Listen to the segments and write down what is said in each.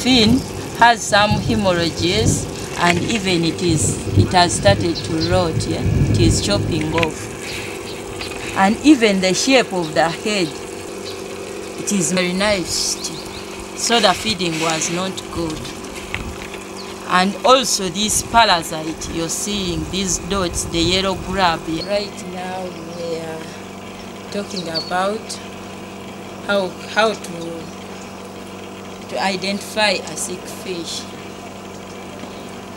fin has some hemorrhages, and even it has started to rot. Yeah? It is chopping off. And even the shape of the head, it is marginalized, so the feeding was not good. And also this parasite, you're seeing these dots, the yellow grub. Right now we are talking about how to identify a sick fish.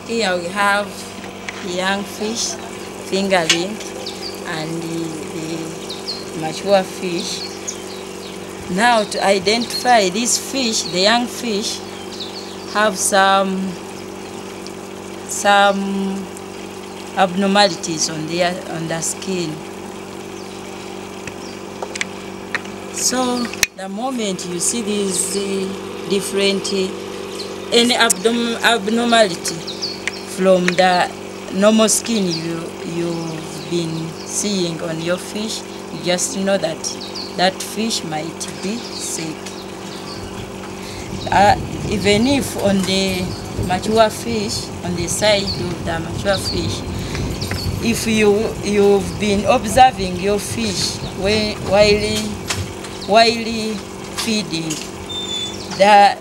Here we have the young fish, fingerling, and the mature fish. Now to identify this fish, the young fish have some abnormalities on the skin. So the moment you see these different any abnormality from the normal skin you've been seeing on your fish, you just know that that fish might be sick. Even if on the mature fish, on the side of the mature fish, if you've been observing your fish while feeding, the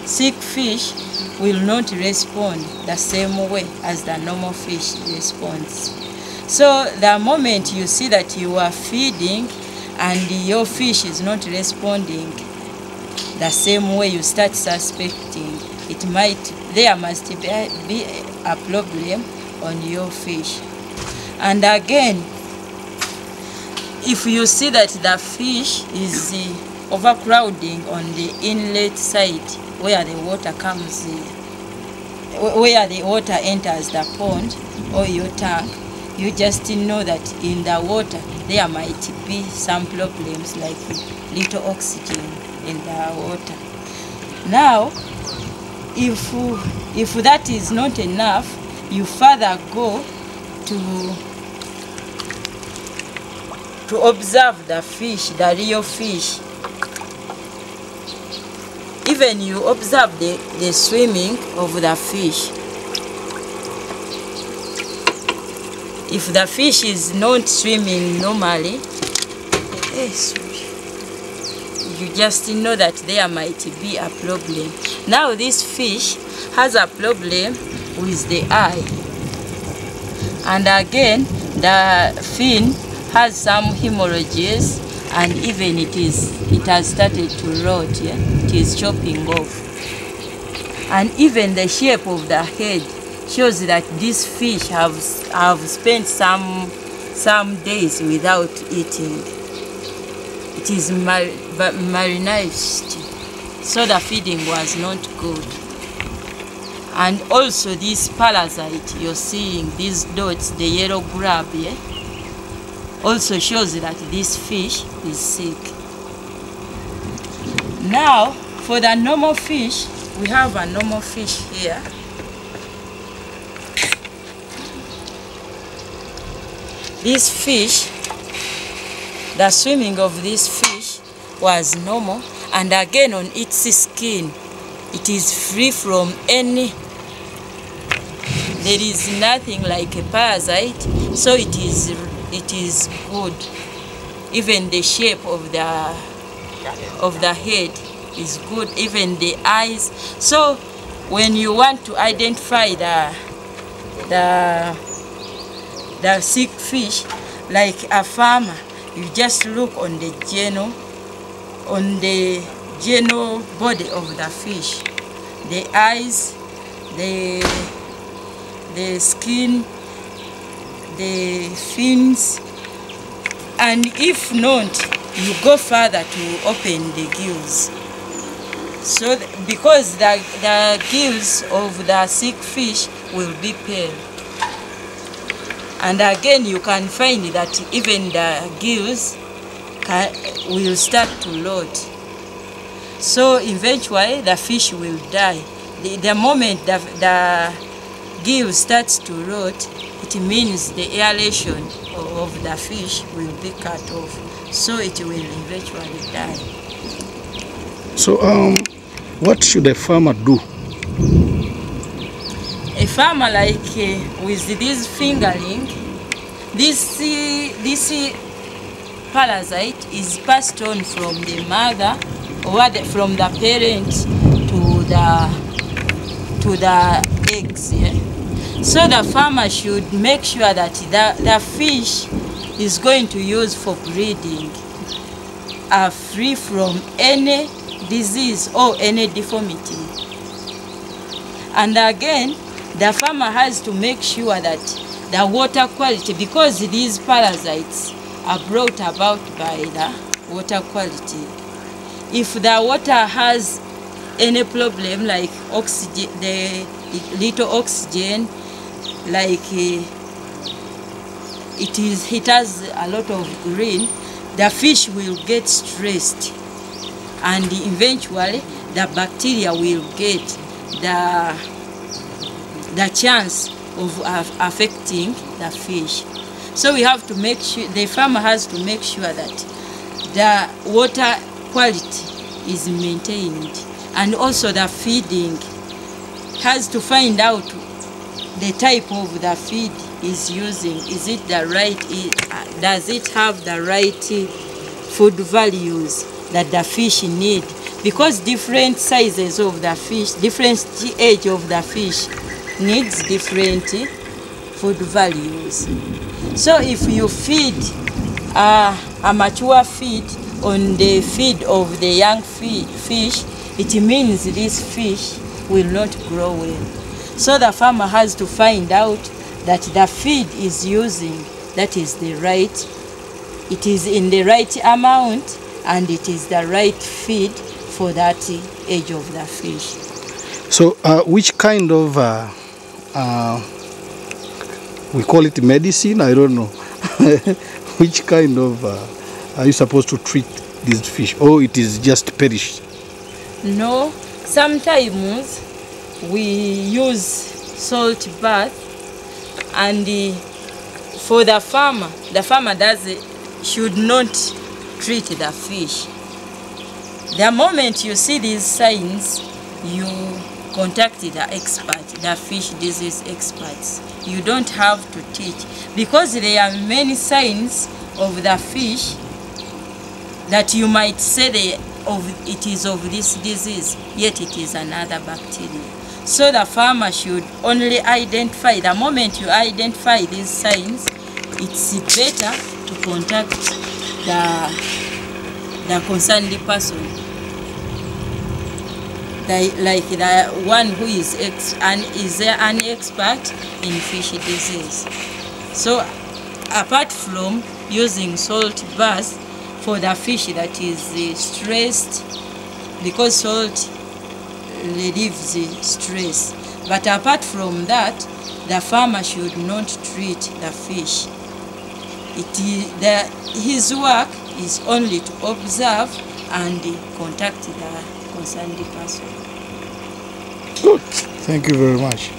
sick fish will not respond the same way as the normal fish responds. So the moment you see that you are feeding and your fish is not responding the same way, you start suspecting there must be a problem on your fish. And again, if you see that the fish is overcrowding on the inlet side where the water comes, where the water enters the pond or your tank, you just know that in the water there might be some problems like little oxygen in the water. Now, if that is not enough, you further go to observe the fish, the real fish. Even you observe the swimming of the fish. If the fish is not swimming normally, you just know that there might be a problem. Now this fish has a problem with the eye. And again, the fin has some hemorrhages, and even it has started to rot. Yeah? It is chopping off. And even the shape of the head shows that this fish have spent some days without eating. It is marginalized, so the feeding was not good. And also this parasite, you're seeing these dots, the yellow grub, yeah, also shows that this fish is sick. Now, for the normal fish, we have a normal fish here. This fish, the swimming of this fish was normal, and again on its skin, it is free from any, there is nothing like a parasite, so it is good. Even the shape of the head is good, even the eyes. So when you want to identify the sick fish, like a farmer, you just look on the general body of the fish, the eyes, the skin, the fins, and if not, you go further to open the gills. So because the gills of the sick fish will be pale. And again, you can find that even the gills will start to rot. So eventually the fish will die. The moment the gill starts to rot, it means the aeration of the fish will be cut off. So it will eventually die. So What should a farmer do? A farmer, like with this fingerling, this parasite is passed on from the mother or from the parent to the eggs. Yeah? So the farmer should make sure that the fish is going to use for breeding are free from any disease or any deformity. And again, the farmer has to make sure that the water quality, because these parasites are brought about by the water quality. If the water has any problem, like oxygen, the little oxygen, like it has a lot of green, the fish will get stressed, and eventually the bacteria will get the chance of affecting the fish. So we have to make sure, the farmer has to make sure that the water quality is maintained, and also the feeding has to find out the type of the feed is using. Is it the right, does it have the right food values that the fish need? Because different sizes of the fish, different age of the fish needs different food values. So if you feed a mature feed on the feed of the young fish, it means this fish will not grow well. So the farmer has to find out that the feed is using, that is the right, it is in the right amount, and it is the right feed for that age of the fish. So which kind of, we call it medicine, I don't know, which kind of are you supposed to treat these fish, or it is just perished? No, sometimes we use salt bath, and for the farmer should not treat the fish. The moment you see these signs, you contact the expert, the fish disease experts. You don't have to teach, because there are many signs of the fish that you might say it is of this disease, yet it is another bacteria. So the farmer should only identify, the moment you identify these signs, it's better to contact the concerned person, like the one who is an expert in fish disease. So apart from using salt bath for the fish that is stressed, because salt relieves stress, but apart from that, the farmer should not treat the fish. His work is only to observe and contact the concerned person. Good. Thank you very much.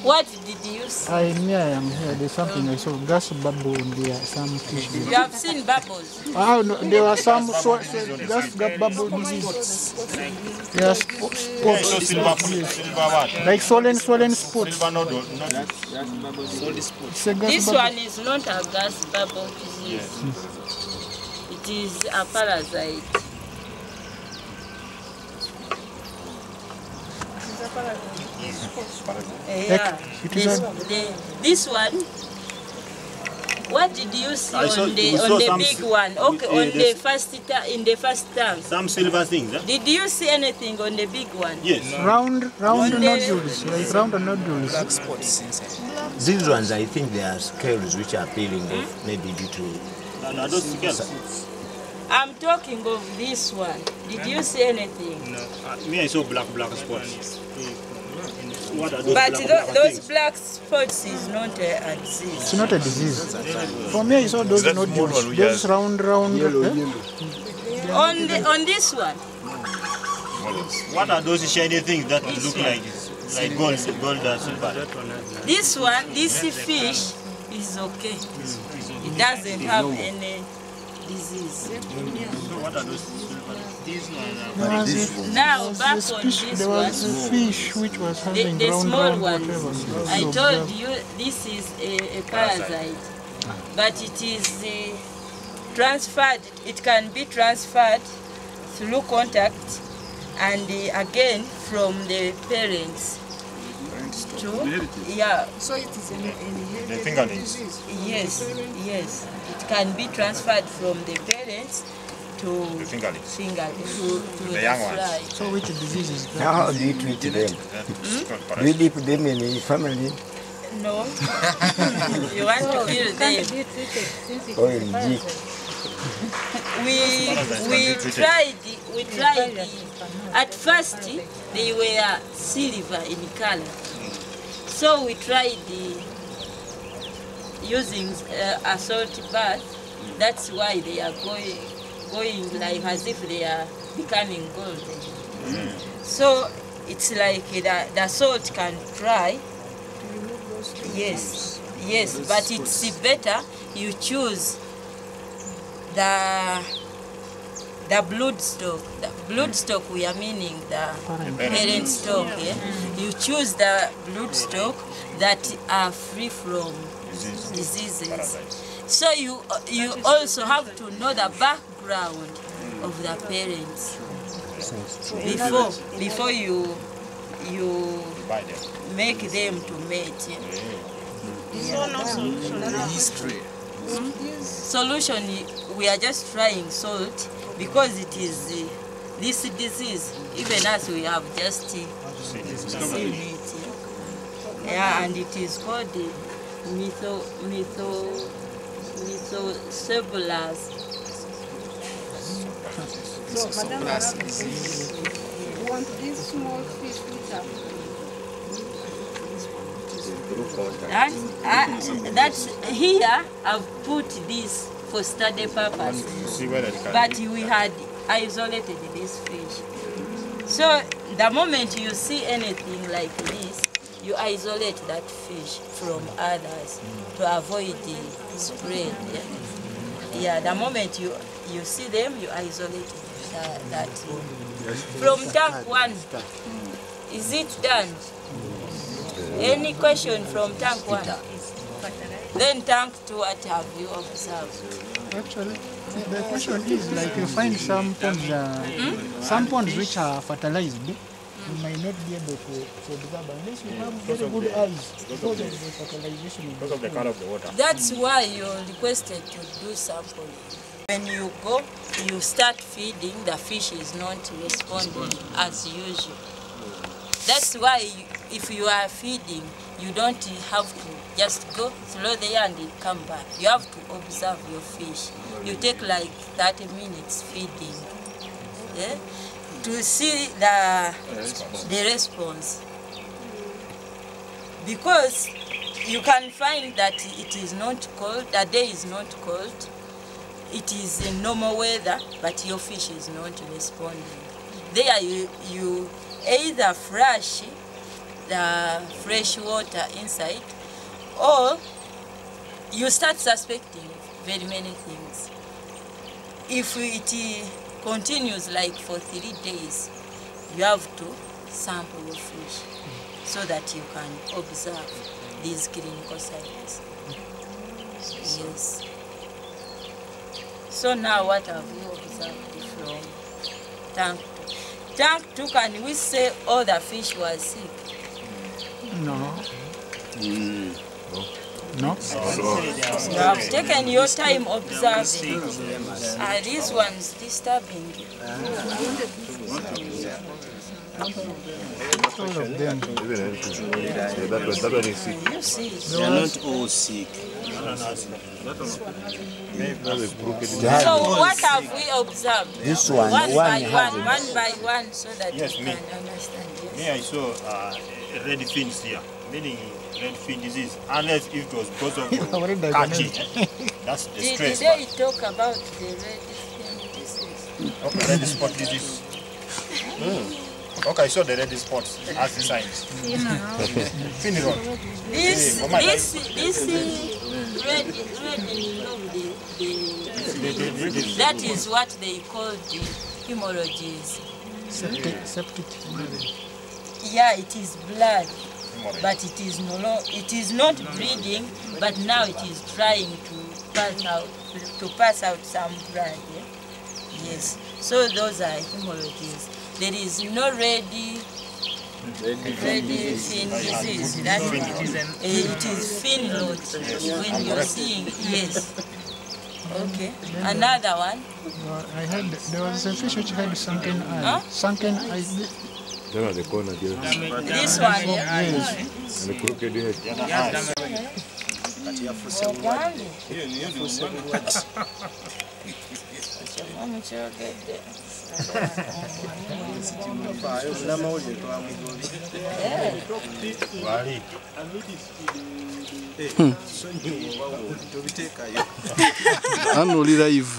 What did you see? I am here. There's something I saw. Gas bubble and there are some fish. You have seen bubbles? Oh, no, there are some gas bubble disease. There are spots. Like swollen spots. This one is not a gas bubble disease. It is a parasite. Yeah. This one. What did you see on the big one? Okay, on the first tank. Some silver things. Huh? Did you see anything on the big one? Yes. Round nodules, like round nodules. Black spots inside. These ones, I think they are scales which are peeling off, maybe due to. No, those scales. I'm talking of this one. Did you see anything? No. Me, I saw black spots. What are those But those things? black spots is not a disease. It's not a disease. For me, I saw those nodules, those round. On this one. What are those shiny things that look like gold and silver? This one, this fish is okay. It doesn't have any disease. What are those silver? Now back on this There one, was a fish which was having the round small ones. whatever. I told you this is a parasite, but it is transferred. It can be transferred through contact and again from the parents to So it is an inherited The fingerlings. disease. Yes. It can be transferred from the parents to The fingerlings. to The young ones. fly. So which disease is that? How do you treat them? That's called Do you parasite. leave them in a family No. You want to kill them. or in jig? We tried. At first, they were silver in color. So we tried using a salt bath. That's why they are going like as if they are becoming gold. So it's like the salt can dry. Yes, but it's better you choose the blood stock. The blood stock, we are meaning the parent stock. Yeah? You choose the blood stock that are free from diseases. So you also have to know the background of the parents before you Buy them. make them to mate. Yeah? History. Solution, we are just trying salt because it is this disease. Even as we have just seen it. Yeah, and it is called the Pseudomonas. So, Madam, you want these small fish which are That's here I've put this for study purpose. See whether they can. But we had isolated this fish. So the moment you see anything like this, you isolate that fish from others to avoid the spread. Yeah, the moment you see them, you isolate that. From tank 1, is it done? Any question from tank 1? Then tank 2, what have you observed? Actually, the question is like you find some ponds which are fertilized. You might not be able to observe unless you have very good eyes because of the fertilization. Because of the color of the water. That's why you're requested to do sampling. When you go, you start feeding, the fish is not responding as usual. That's why if you are feeding, you don't have to just go through there and come back. You have to observe your fish. You take like 30 minutes feeding, yeah, to see the response. Because you can find that it is not cold, the day is not cold, it is in normal weather, but your fish is not responding. There you either flush the fresh water inside, or you start suspecting very many things. If it continues like for 3 days, you have to sample your fish so that you can observe these clinical signs. Yes. So now what have you observed from tank 2? Tank 2, can we say all the fish were sick? No. No? You have taken your time observing. Are these ones disturbing you? All of them. That one is sick. You see. They are not all sick. So what have we observed? This one, One by hasn't. one by one, so that Yes, you me. can understand. Me, Yes. I saw red fins here, meaning red fin disease. Unless if it was because of Already catching, that's the Did stress. they talk about the red fin disease? Okay, red spot disease. Okay, I saw the red spots as the signs. Fin rot. This oh my red inflamed, that is what they call the hemorrhages. Septic. Yeah, it is blood, but it is not bleeding, but now it is trying to pass out some blood. Yeah? Yes. So those are hemorrhages. There is no red fin disease. That it is fin rot when you're seeing. Yes. Okay. Another one. I had, there was a fish which had sunken eye. Huh? Sunken eye. The corner there. This one. Yeah. Yes. And the crooked head. Wali. Hano oli live.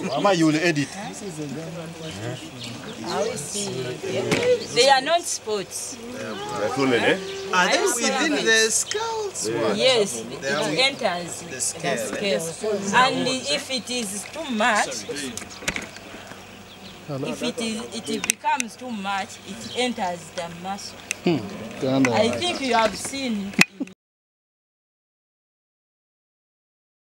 Mama, you will edit. They are not spots. Are they within the scales? Yes, it enters the scale. And if it is too much, if it becomes too much, it enters the muscle. I think you have seen